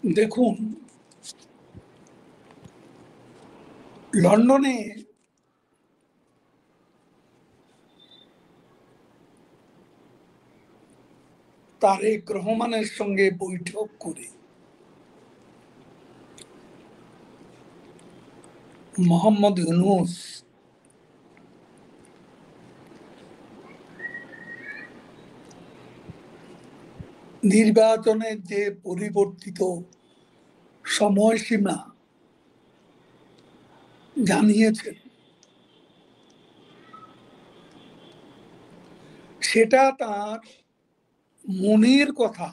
দেখুন, লন্ডনে তারেক রহমানের সঙ্গে বৈঠক করে মোহাম্মদ ইউনূস নির্বাচনের যে পরিবর্তিত সময়সীমা জানিয়েছেন, সেটা তার মনের কথা,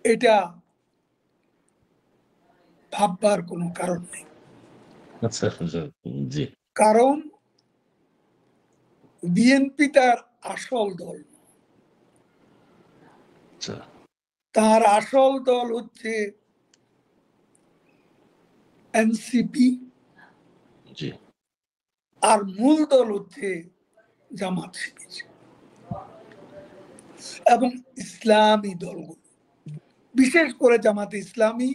এটা ভাববার কোনো কারণ নেই। কারণ বিএনপি তার আসল দল, তার আসল দল হচ্ছে এনসিপি, আর মূল দল হচ্ছে জামাত শিবির এবং ইসলামী দলগুলো, বিশেষ করে জামাত ইসলামী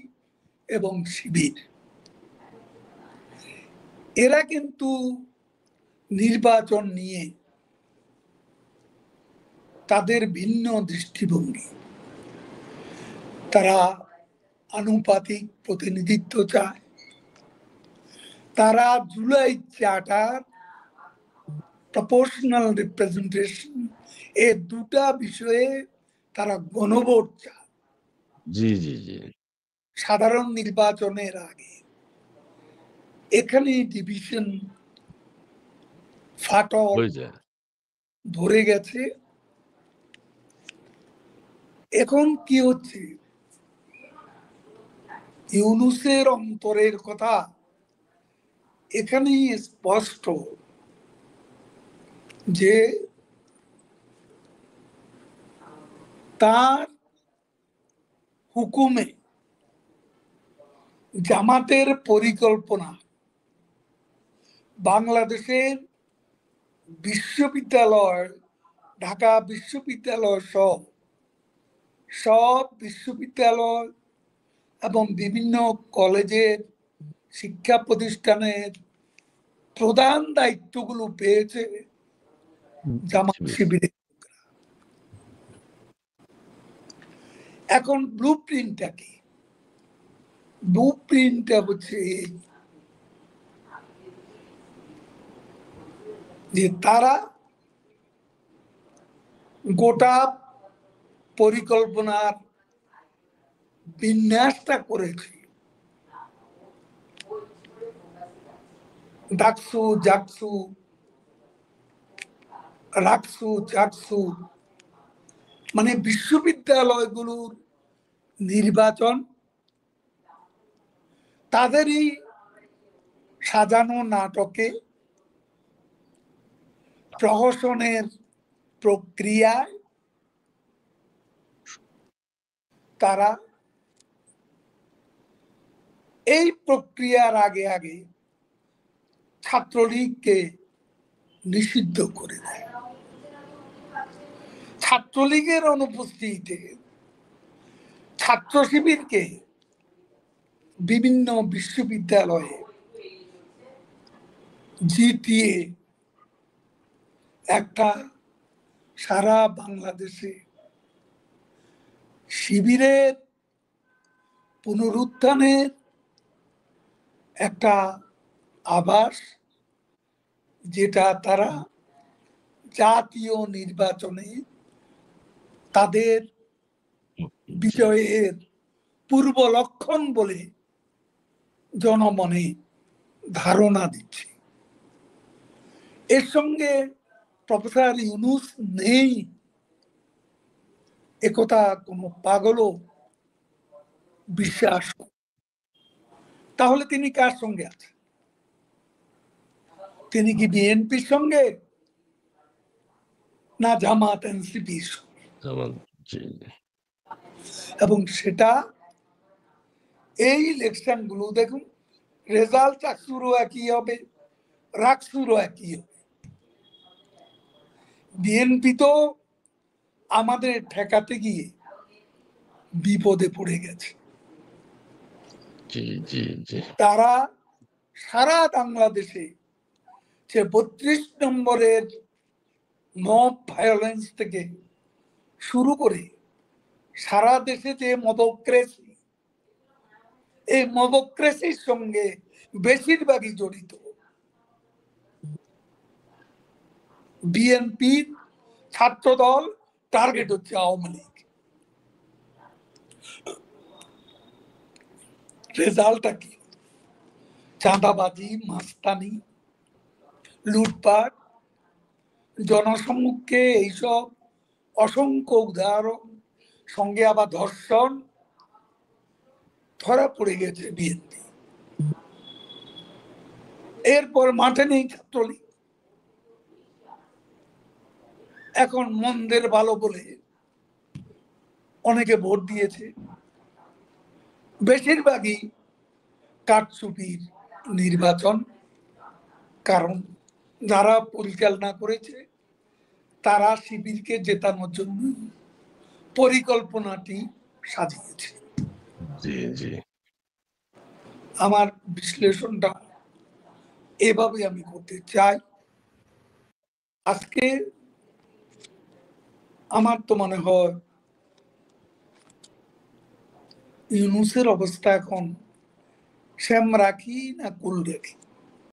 এবং শিবির। এরা কিন্তু নির্বাচন নিয়ে তাদের ভিন্ন দৃষ্টিভঙ্গি। তারা আনুপাতিক প্রতিনিধিত্ব চায়, তারা জুলাই চার্টার, প্রপোর্শনাল রিপ্রেজেন্টেশন, এই দুটা বিষয়ে তারা গণভোট চায়। সাধারণ নির্বাচনের আগে এখানে ডিভিশন ফাটল ধরে গেছে। এখন কি হচ্ছে, ইউনূসের অন্তরের কথা এখানেই স্পষ্ট যে তার হুকুমে জামাতের পরিকল্পনা বাংলাদেশের বিশ্ববিদ্যালয়, ঢাকা বিশ্ববিদ্যালয় সহ সব বিশ্ববিদ্যালয় এবং বিভিন্ন কলেজের শিক্ষা প্রতিষ্ঠানের প্রধান দায়িত্বগুলো পেয়েছে জামাত শিবিরের। এখন ব্লু প্রিন্টটা কি? ব্লু প্রিন্টটা হচ্ছে যে তারা গোটা পরিকল্পনার বিন্যাসটা করেছে ডাকসু, জাকসু, রাকসু, চাকসু, মানে বিশ্ববিদ্যালয়গুলোর নির্বাচন তাদেরই সাজানো নাটকে, প্রহসনের প্রক্রিয়ায় তারা এই প্রক্রিয়ার আগে আগে ছাত্রলীগকে নিষিদ্ধ করে দেয়। ছাত্রলীগের অনুপস্থিতিতে ছাত্র শিবিরকে বিভিন্ন বিশ্ববিদ্যালয়ে জিতিয়ে একটা সারা বাংলাদেশে শিবিরের পুনরুত্থানের একটা আভাস, যেটা তারা জাতীয় নির্বাচনে তাদের বিজয়ের পূর্ব লক্ষণ বলে জনমনে ধারণা দিচ্ছে। এর সঙ্গে প্রফেসর ইউনূস নেই একথা কোনো পাগলও বিশ্বাস করে। তাহলে তিনি কার সঙ্গে আছেন? তিনি কি বিএনপির সঙ্গে না জামাত এনসিপির সঙ্গে? এবং সেটা এই ইলেকশন গুলো দেখুন, রেজাল্ট চাকসুরও একই হবে, রাকসুরও একই হবে। বিএনপি তো আমাদের ঠেকাতে গিয়ে বিপদে পড়ে গেছে। জি জি জি তারা সারা বাংলাদেশে যে 32 নম্বরের মব ভায়োলেন্স থেকে শুরু করে সারা দেশে যে মবক্রেসি, এই মবক্রেসির সঙ্গে বেশিরভাগই জড়িত বিএনপি, ছাত্রদল, টার্গেট হচ্ছে আওয়ামী লীগ। রেজাল্টটা কি? চাঁদাবাজি, মাস্তানি, লুটপাট, জনসম্মুখে এইসব অসংখ্য উদাহরণ, সঙ্গে আবার ধর্ষণ, ধরা পড়ে গেছে বিএনপি। এরপর মাঠে নেই ছাত্রলীগ। এখন মন্দের ভালো বলে অনেকে ভোট দিয়েছে, বেশিরভাগই কারচুপির নির্বাচন। কারণ যারা পরিচালনা করেছে তারা শিবিরকে জেতানোর জন্য পরিকল্পনাটি সাজিয়েছে। জি জি আমার বিশ্লেষণটা এভাবে আমি করতে চাই। আজকে আমার তো মনে হয় ইউনূসের অবস্থা এখন শ্যাম রাখি না কুল রাখি।